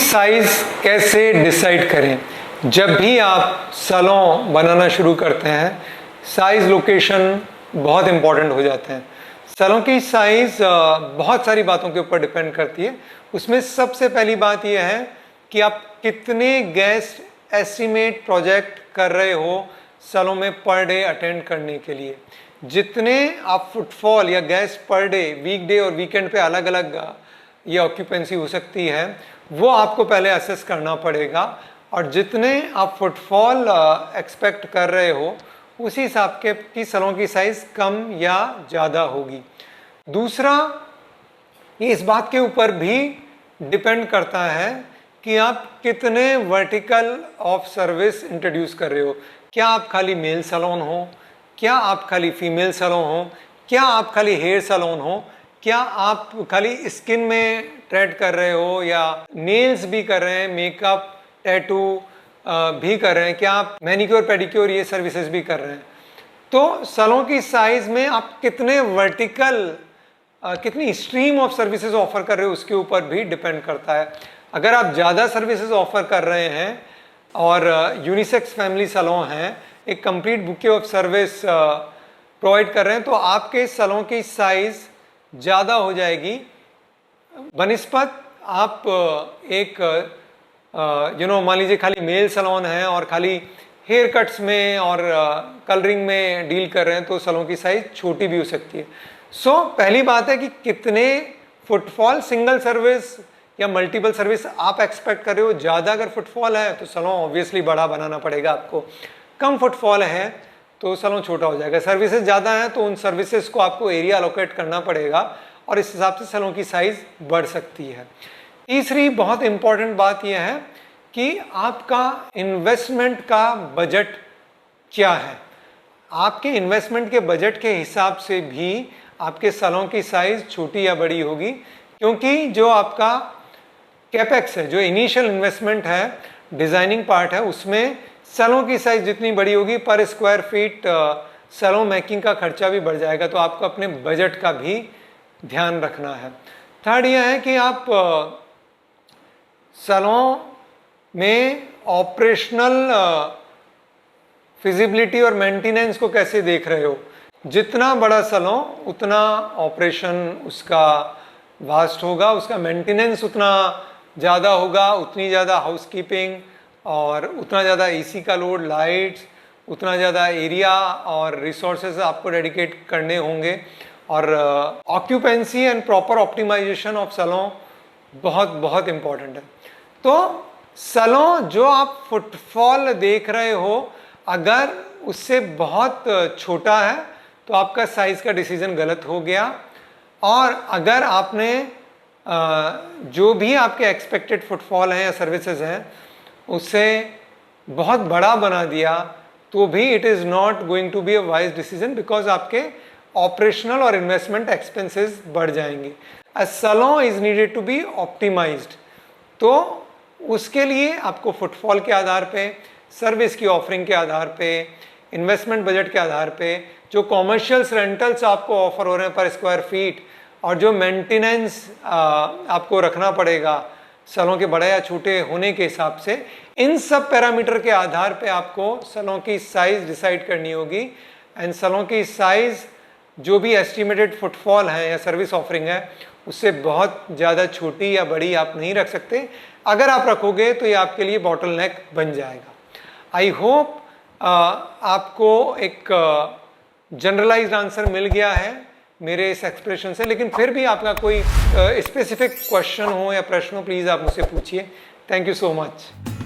Size कैसे decide करें। जब भी आप सैलून बनाना शुरू करते हैं, साइज लोकेशन बहुत इंपॉर्टेंट हो जाते हैं। सैलून की साइज बहुत सारी बातों के ऊपर डिपेंड करती है। उसमें सबसे पहली बात यह है कि आप कितने गेस्ट एस्टिमेट प्रोजेक्ट कर रहे हो सैलून में पर डे अटेंड करने के लिए। जितने आप फुटफॉल या गेस्ट पर डे वीकडे और वीकेंड पे अलग अलग ये ऑक्यूपेंसी हो सकती है, वो आपको पहले असेस करना पड़ेगा। और जितने आप फुटफॉल एक्सपेक्ट कर रहे हो उसी हिसाब के की सैलून की साइज कम या ज़्यादा होगी। दूसरा, ये इस बात के ऊपर भी डिपेंड करता है कि आप कितने वर्टिकल ऑफ सर्विस इंट्रोड्यूस कर रहे हो। क्या आप खाली मेल सैलून हो, क्या आप खाली फीमेल सैलून हो, क्या आप खाली हेयर सैलून हो, क्या आप खाली स्किन में ट्रेड कर रहे हो या नेल्स भी कर रहे हैं, मेकअप टैटू भी कर रहे हैं, क्या आप मैनिक्योर पेडिक्योर ये सर्विसेज भी कर रहे हैं। तो सैलून की साइज में आप कितने वर्टिकल कितनी स्ट्रीम ऑफ सर्विसेज ऑफर कर रहे हो उसके ऊपर भी डिपेंड करता है। अगर आप ज़्यादा सर्विसेज ऑफर कर रहे हैं और यूनिसेक्स फैमिली सैलून है, एक complete bouquet of service provide कर रहे हैं, तो आपके सैलून की साइज ज़्यादा हो जाएगी बनिस्पत आप एक मान लीजिए खाली मेल सैलून है और खाली हेयर कट्स में और कलरिंग में डील कर रहे हैं, तो सैलून की साइज छोटी भी हो सकती है। पहली बात है कि कितने फुटफॉल सिंगल सर्विस या मल्टीपल सर्विस आप एक्सपेक्ट कर रहे हो। ज़्यादा अगर फुटफॉल है तो सैलून ऑब्वियसली बड़ा बनाना पड़ेगा आपको। कम फुटफॉल है तो सैलून छोटा हो जाएगा। सर्विसेज ज़्यादा हैं तो उन सर्विसेज को आपको एरिया अलोकेट करना पड़ेगा और इस हिसाब से सैलून की साइज बढ़ सकती है। तीसरी बहुत इंपॉर्टेंट बात यह है कि आपका इन्वेस्टमेंट का बजट क्या है। आपके इन्वेस्टमेंट के बजट के हिसाब से भी आपके सैलून की साइज छोटी या बड़ी होगी, क्योंकि जो आपका कैपेक्स है, जो इनिशियल इन्वेस्टमेंट है, डिज़ाइनिंग पार्ट है, उसमें सैलून की साइज जितनी बड़ी होगी पर स्क्वायर फीट सैलून मेकिंग का खर्चा भी बढ़ जाएगा। तो आपको अपने बजट का भी ध्यान रखना है। थर्ड यह है कि आप सैलून में ऑपरेशनल फिजिबिलिटी और मेंटेनेंस को कैसे देख रहे हो। जितना बड़ा सैलून उतना ऑपरेशन उसका वास्ट होगा, उसका मेंटेनेंस उतना ज़्यादा होगा, उतनी ज़्यादा हाउसकीपिंग और उतना ज़्यादा एसी का लोड, लाइट्स, उतना ज़्यादा एरिया और रिसोर्सेज आपको डेडिकेट करने होंगे। और occupancy and proper optimization of salon बहुत बहुत इम्पॉर्टेंट है। तो सैलून जो आप फुटफॉल देख रहे हो, अगर उससे बहुत छोटा है तो आपका साइज़ का डिसीजन गलत हो गया। और अगर आपने जो भी आपके एक्सपेक्टेड फुटफॉल हैं या सर्विसेज हैं उससे बहुत बड़ा बना दिया, तो भी it is not going to be a wise decision, because आपके ऑपरेशनल और इन्वेस्टमेंट एक्सपेंसेस बढ़ जाएंगे। A salon is needed to be optimized. तो उसके लिए आपको फुटफॉल के आधार पे, सर्विस की ऑफरिंग के आधार पे, इन्वेस्टमेंट बजट के आधार पे, जो कॉमर्शियल्स रेंटल्स आपको ऑफर हो रहे हैं पर स्क्वायर फीट, और जो मेंटेनेंस आपको रखना पड़ेगा सैलून के बड़े या छोटे होने के हिसाब से, इन सब पैरामीटर के आधार पे आपको सैलून की साइज डिसाइड करनी होगी। एंड सैलून की साइज जो भी एस्टिमेटेड फुटफॉल है या सर्विस ऑफरिंग है उससे बहुत ज़्यादा छोटी या बड़ी आप नहीं रख सकते। अगर आप रखोगे तो ये आपके लिए बॉटलनेक बन जाएगा। आई होप आपको एक जनरलाइज्ड आंसर मिल गया है मेरे इस एक्सप्रेशन से। लेकिन फिर भी आपका कोई स्पेसिफिक क्वेश्चन हो या प्रश्न हो, प्लीज़ आप मुझसे पूछिए। Thank you so much.